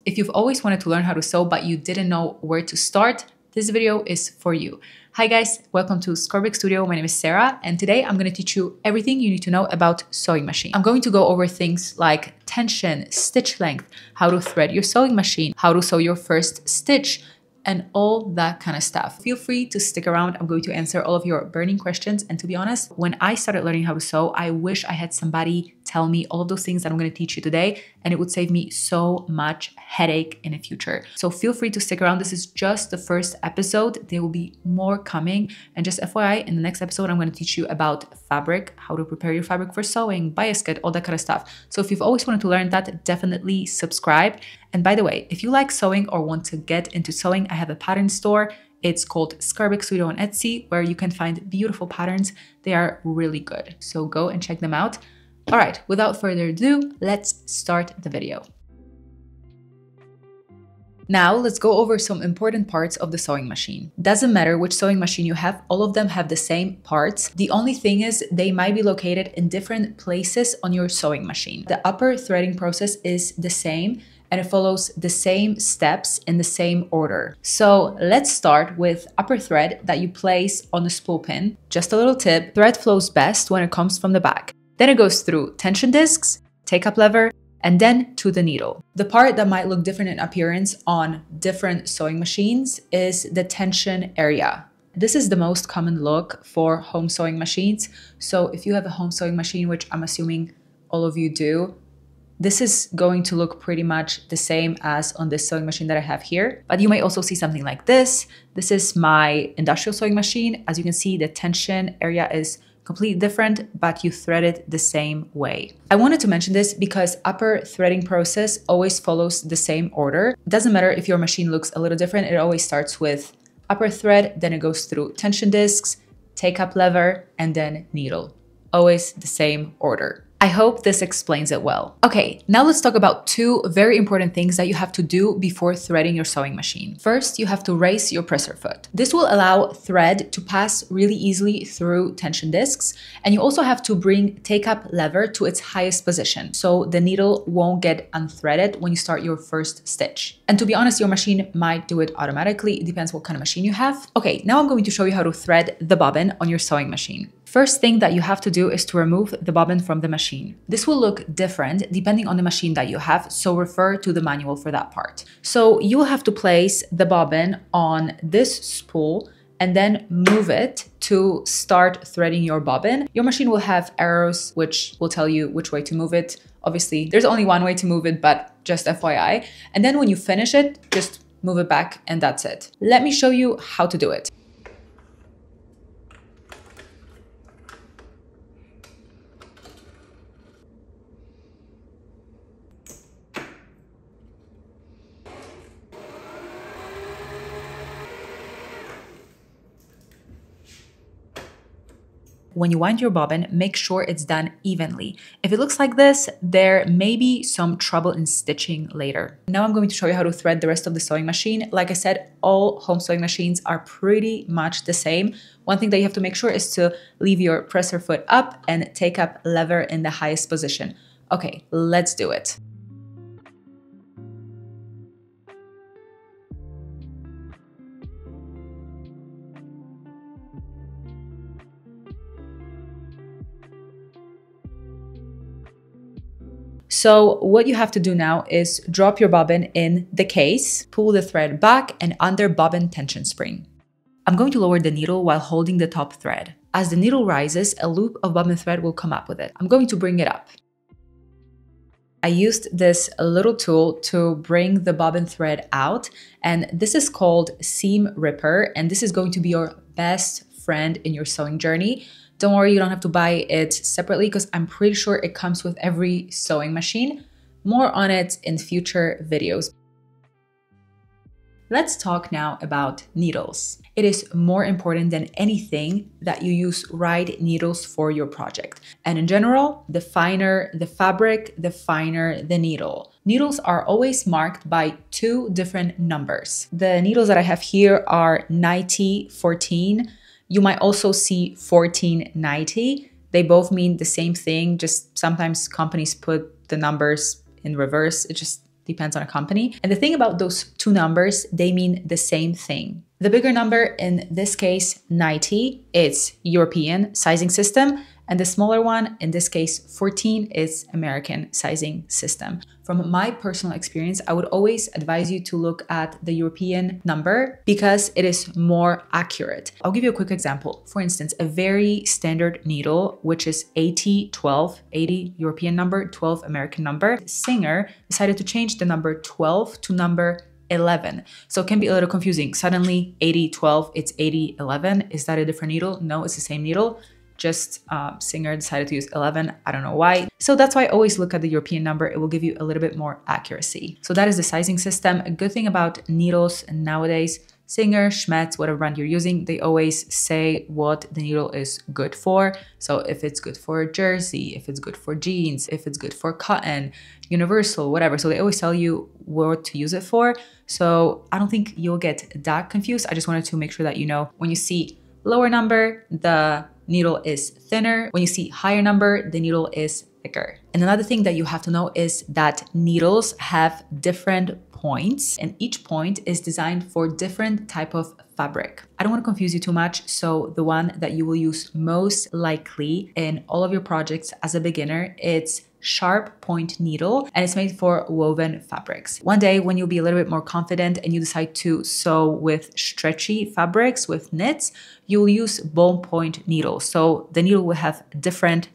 If you've always wanted to learn how to sew but you didn't know where to start, this video is for you. Hi guys, welcome to Skarbek Studio. My name is Sarah, and today I'm going to teach you everything you need to know about sewing machine. I'm going to go over things like tension, stitch length, how to thread your sewing machine, how to sew your first stitch, and all that kind of stuff. Feel free to stick around. I'm going to answer all of your burning questions. And to be honest, when I started learning how to sew, I wish I had somebody tell me all of those things that I'm going to teach you today, and it would save me so much headache in the future. So feel free to stick around. This is just the first episode. There will be more coming. And just FYI, in the next episode, I'm going to teach you about fabric, how to prepare your fabric for sewing, bias cut, all that kind of stuff. So if you've always wanted to learn that, definitely subscribe. And by the way, if you like sewing or want to get into sewing, I have a pattern store. It's called Skarbek Studio on Etsy, where you can find beautiful patterns. They are really good. So go and check them out. All right, without further ado, let's start the video. Now let's go over some important parts of the sewing machine. Doesn't matter which sewing machine you have, all of them have the same parts. The only thing is they might be located in different places on your sewing machine. The upper threading process is the same, and it follows the same steps in the same order. So let's start with upper thread that you place on the spool pin. Just a little tip, thread flows best when it comes from the back. Then it goes through tension discs, take-up lever, and then to the needle. The part that might look different in appearance on different sewing machines is the tension area. This is the most common look for home sewing machines. So if you have a home sewing machine, which I'm assuming all of you do, this is going to look pretty much the same as on this sewing machine that I have here. But you may also see something like this. This is my industrial sewing machine. As you can see, the tension area is completely different, but you thread it the same way. I wanted to mention this because upper threading process always follows the same order. It doesn't matter if your machine looks a little different. It always starts with upper thread, then it goes through tension discs, take-up lever, and then needle. Always the same order. I hope this explains it well. Okay, now let's talk about two very important things that you have to do before threading your sewing machine. First, you have to raise your presser foot. This will allow thread to pass really easily through tension discs, and you also have to bring take-up lever to its highest position, so the needle won't get unthreaded when you start your first stitch. And to be honest, your machine might do it automatically. It depends what kind of machine you have. Okay, now I'm going to show you how to thread the bobbin on your sewing machine. First thing that you have to do is to remove the bobbin from the machine. This will look different depending on the machine that you have, so refer to the manual for that part. So you will have to place the bobbin on this spool and then move it to start threading your bobbin. Your machine will have arrows which will tell you which way to move it. Obviously, there's only one way to move it, but just FYI. And then when you finish it, just move it back and that's it. Let me show you how to do it. When you wind your bobbin, make sure it's done evenly. If it looks like this, there may be some trouble in stitching later. Now I'm going to show you how to thread the rest of the sewing machine. Like I said, all home sewing machines are pretty much the same. One thing that you have to make sure is to leave your presser foot up and take up lever in the highest position. Okay, let's do it. So what you have to do now is drop your bobbin in the case, pull the thread back and under bobbin tension spring. I'm going to lower the needle while holding the top thread. As the needle rises, a loop of bobbin thread will come up with it. I'm going to bring it up. I used this little tool to bring the bobbin thread out, and this is called seam ripper, and this is going to be your best friend in your sewing journey. Don't worry, you don't have to buy it separately because I'm pretty sure it comes with every sewing machine. More on it in future videos. Let's talk now about needles. It is more important than anything that you use right needles for your project. And in general, the finer the fabric, the finer the needle. Needles are always marked by two different numbers. The needles that I have here are 9014. You might also see 1490. They both mean the same thing, just sometimes companies put the numbers in reverse. It just depends on a company. And the thing about those two numbers, they mean the same thing. The bigger number, in this case 90, it's European sizing system, and the smaller one, in this case 14, is American sizing system. From my personal experience, I would always advise you to look at the European number because it is more accurate. I'll give you a quick example. For instance, a very standard needle, which is 8012, 80 European number, 12 American number. Singer decided to change the number 12 to number 11. So it can be a little confusing. Suddenly 8012, it's 8011. Is that a different needle? No, it's the same needle. Just Singer decided to use 11. I don't know why. So that's why I always look at the European number. It will give you a little bit more accuracy. So that is the sizing system. A good thing about needles nowadays, Singer, Schmetz, whatever brand you're using, they always say what the needle is good for. So if it's good for a jersey, if it's good for jeans, if it's good for cotton, universal, whatever. So they always tell you what to use it for. So I don't think you'll get that confused. I just wanted to make sure that you know when you see lower number, the needle is thinner. When you see higher number, the needle is thicker. And another thing that you have to know is that needles have different points, and each point is designed for different type of fabric. I don't want to confuse you too much, so the one that you will use most likely in all of your projects as a beginner, it's sharp point needle, and it's made for woven fabrics. One day when you'll be a little bit more confident and you decide to sew with stretchy fabrics, with knits, you'll use ball point needle. So the needle will have different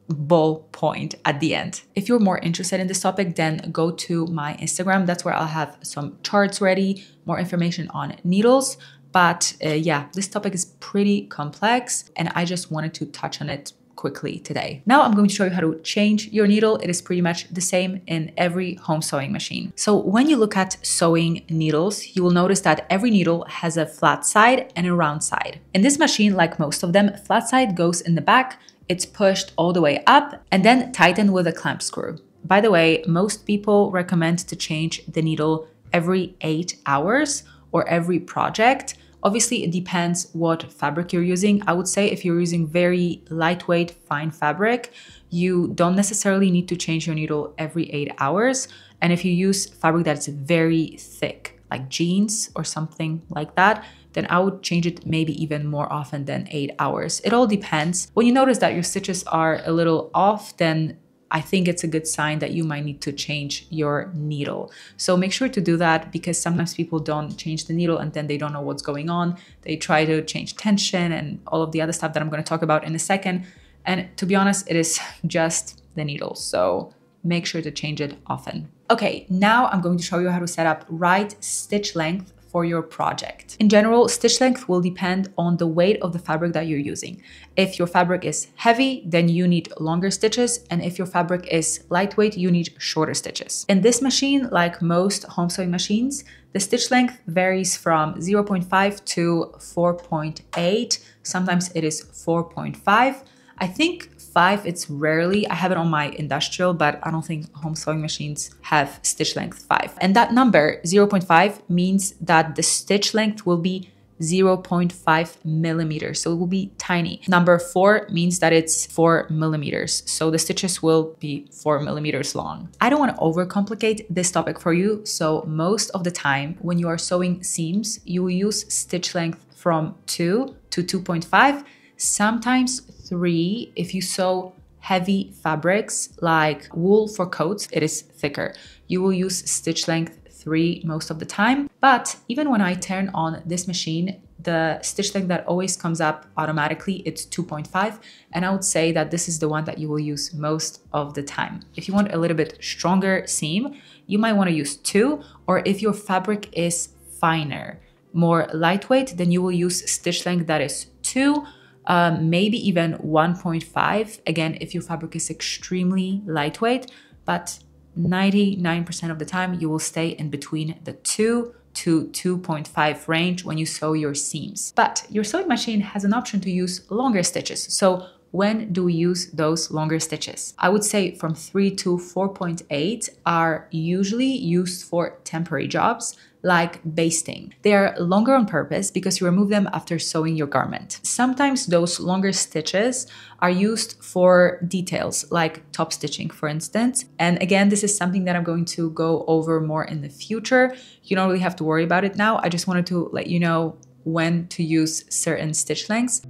ball point at the end. If you're more interested in this topic, then go to my Instagram. That's where I'll have some charts ready, more information on needles. But yeah, this topic is pretty complex and I just wanted to touch on it quickly today. Now I'm going to show you how to change your needle. It is pretty much the same in every home sewing machine. So when you look at sewing needles, you will notice that every needle has a flat side and a round side. In this machine, like most of them, flat side goes in the back, it's pushed all the way up and then tightened with a clamp screw. By the way, most people recommend to change the needle every 8 hours or every project. Obviously, it depends what fabric you're using. I would say if you're using very lightweight, fine fabric, you don't necessarily need to change your needle every 8 hours. And if you use fabric that's very thick, like jeans or something like that, then I would change it maybe even more often than 8 hours. It all depends. When you notice that your stitches are a little off, then I think it's a good sign that you might need to change your needle. So make sure to do that because sometimes people don't change the needle and then they don't know what's going on. They try to change tension and all of the other stuff that I'm going to talk about in a second. And to be honest, it is just the needle. So make sure to change it often. Okay, now I'm going to show you how to set up right stitch length for your project. In general, stitch length will depend on the weight of the fabric that you're using. If your fabric is heavy, then you need longer stitches, and if your fabric is lightweight, you need shorter stitches. In this machine, like most home sewing machines, the stitch length varies from 0.5 to 4.8. Sometimes it is 4.5. I think 5, it's rarely. I have it on my industrial, but I don't think home sewing machines have stitch length 5. And that number, 0.5, means that the stitch length will be 0.5 millimeters. So it will be tiny. Number 4 means that it's 4 millimeters. So the stitches will be 4 millimeters long. I don't want to overcomplicate this topic for you. So most of the time when you are sewing seams, you will use stitch length from 2 to 2.5. Sometimes 3 if you sew heavy fabrics like wool for coats, it is thicker. You will use stitch length 3 most of the time. But even when I turn on this machine, the stitch length that always comes up automatically, it's 2.5. And I would say that this is the one that you will use most of the time. If you want a little bit stronger seam, you might want to use 2, or if your fabric is finer, more lightweight, then you will use stitch length that is 2. Maybe even 1.5, again, if your fabric is extremely lightweight, but 99% of the time you will stay in between the 2 to 2.5 range when you sew your seams. But your sewing machine has an option to use longer stitches. So when do we use those longer stitches? I would say from 3 to 4.8 are usually used for temporary jobs like basting. They are longer on purpose because you remove them after sewing your garment. Sometimes those longer stitches are used for details like top stitching, for instance. And again, this is something that I'm going to go over more in the future. You don't really have to worry about it now. I just wanted to let you know when to use certain stitch lengths.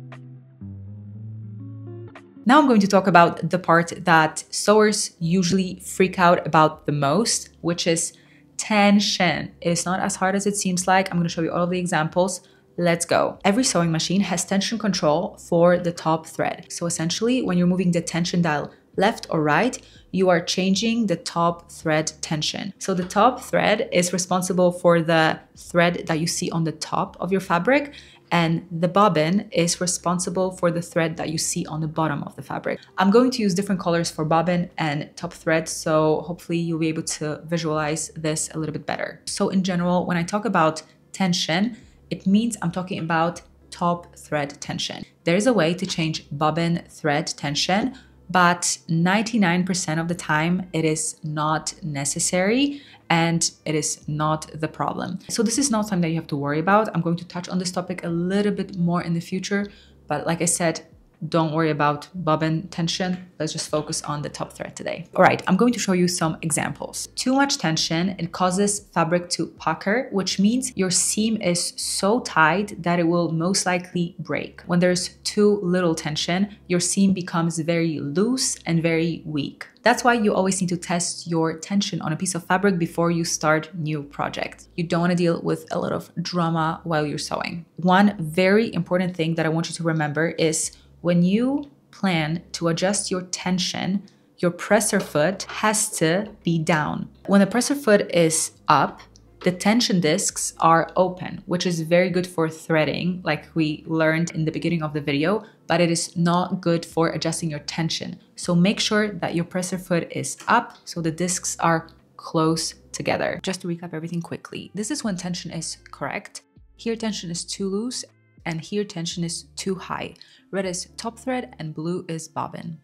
Now I'm going to talk about the part that sewers usually freak out about the most, which is tension. It's not as hard as it seems like. I'm going to show you all of the examples. Let's go. Every sewing machine has tension control for the top thread. So essentially, when you're moving the tension dial left or right, you are changing the top thread tension. So the top thread is responsible for the thread that you see on the top of your fabric, and the bobbin is responsible for the thread that you see on the bottom of the fabric. I'm going to use different colors for bobbin and top thread, so hopefully you'll be able to visualize this a little bit better. So in general, when I talk about tension, it means I'm talking about top thread tension. There's a way to change bobbin thread tension, but 99% of the time it is not necessary and it is not the problem. So this is not something that you have to worry about. I'm going to touch on this topic a little bit more in the future, but like I said, don't worry about bobbin tension. Let's just focus on the top thread today. All right, I'm going to show you some examples. Too much tension, it causes fabric to pucker, which means your seam is so tight that it will most likely break. When there's too little tension, your seam becomes very loose and very weak. That's why you always need to test your tension on a piece of fabric before you start new projects. You don't want to deal with a lot of drama while you're sewing. One very important thing that I want you to remember is when you plan to adjust your tension, your presser foot has to be down. When the presser foot is up, the tension discs are open, which is very good for threading, like we learned in the beginning of the video, but it is not good for adjusting your tension. So make sure that your presser foot is up so the discs are close together. Just to recap everything quickly, this is when tension is correct. Here tension is too loose, and here tension is too high. Red is top thread and blue is bobbin.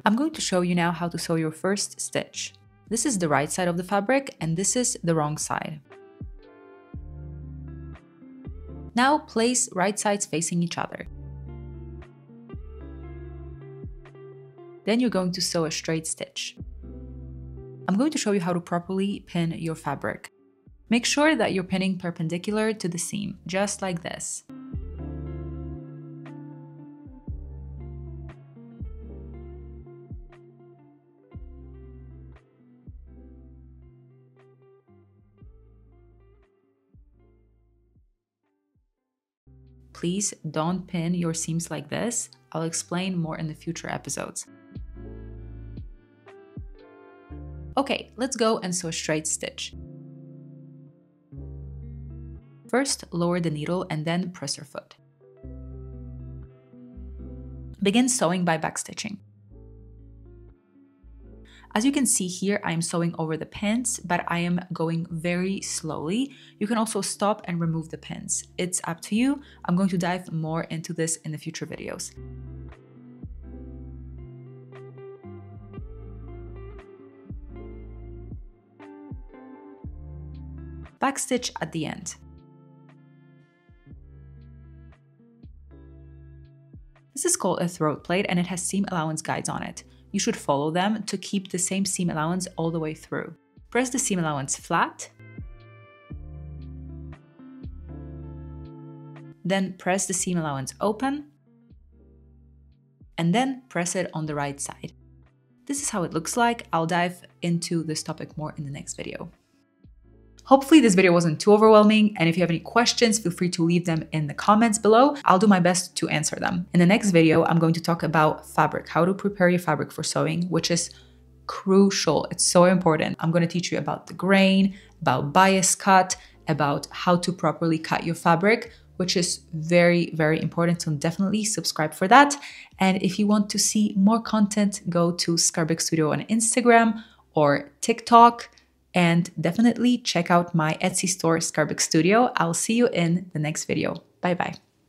I'm going to show you now how to sew your first stitch. This is the right side of the fabric and this is the wrong side. Now place right sides facing each other. Then you're going to sew a straight stitch. I'm going to show you how to properly pin your fabric. Make sure that you're pinning perpendicular to the seam, just like this. Please don't pin your seams like this. I'll explain more in the future episodes. Okay, let's go and sew a straight stitch. First, lower the needle and then presser foot. Begin sewing by backstitching. As you can see here, I am sewing over the pins, but I am going very slowly. You can also stop and remove the pins. It's up to you. I'm going to dive more into this in the future videos. Backstitch at the end. This is called a throat plate and it has seam allowance guides on it. You should follow them to keep the same seam allowance all the way through. Press the seam allowance flat. Then press the seam allowance open. And then press it on the right side. This is how it looks like. I'll dive into this topic more in the next video. Hopefully this video wasn't too overwhelming, and if you have any questions, feel free to leave them in the comments below. I'll do my best to answer them. In the next video, I'm going to talk about fabric, how to prepare your fabric for sewing, which is crucial. It's so important. I'm going to teach you about the grain, about bias cut, about how to properly cut your fabric, which is very, very important. So definitely subscribe for that. And if you want to see more content, go to Skarbek Studio on Instagram or TikTok. and definitely check out my Etsy store, Skarbek Studio. I'll see you in the next video. Bye bye.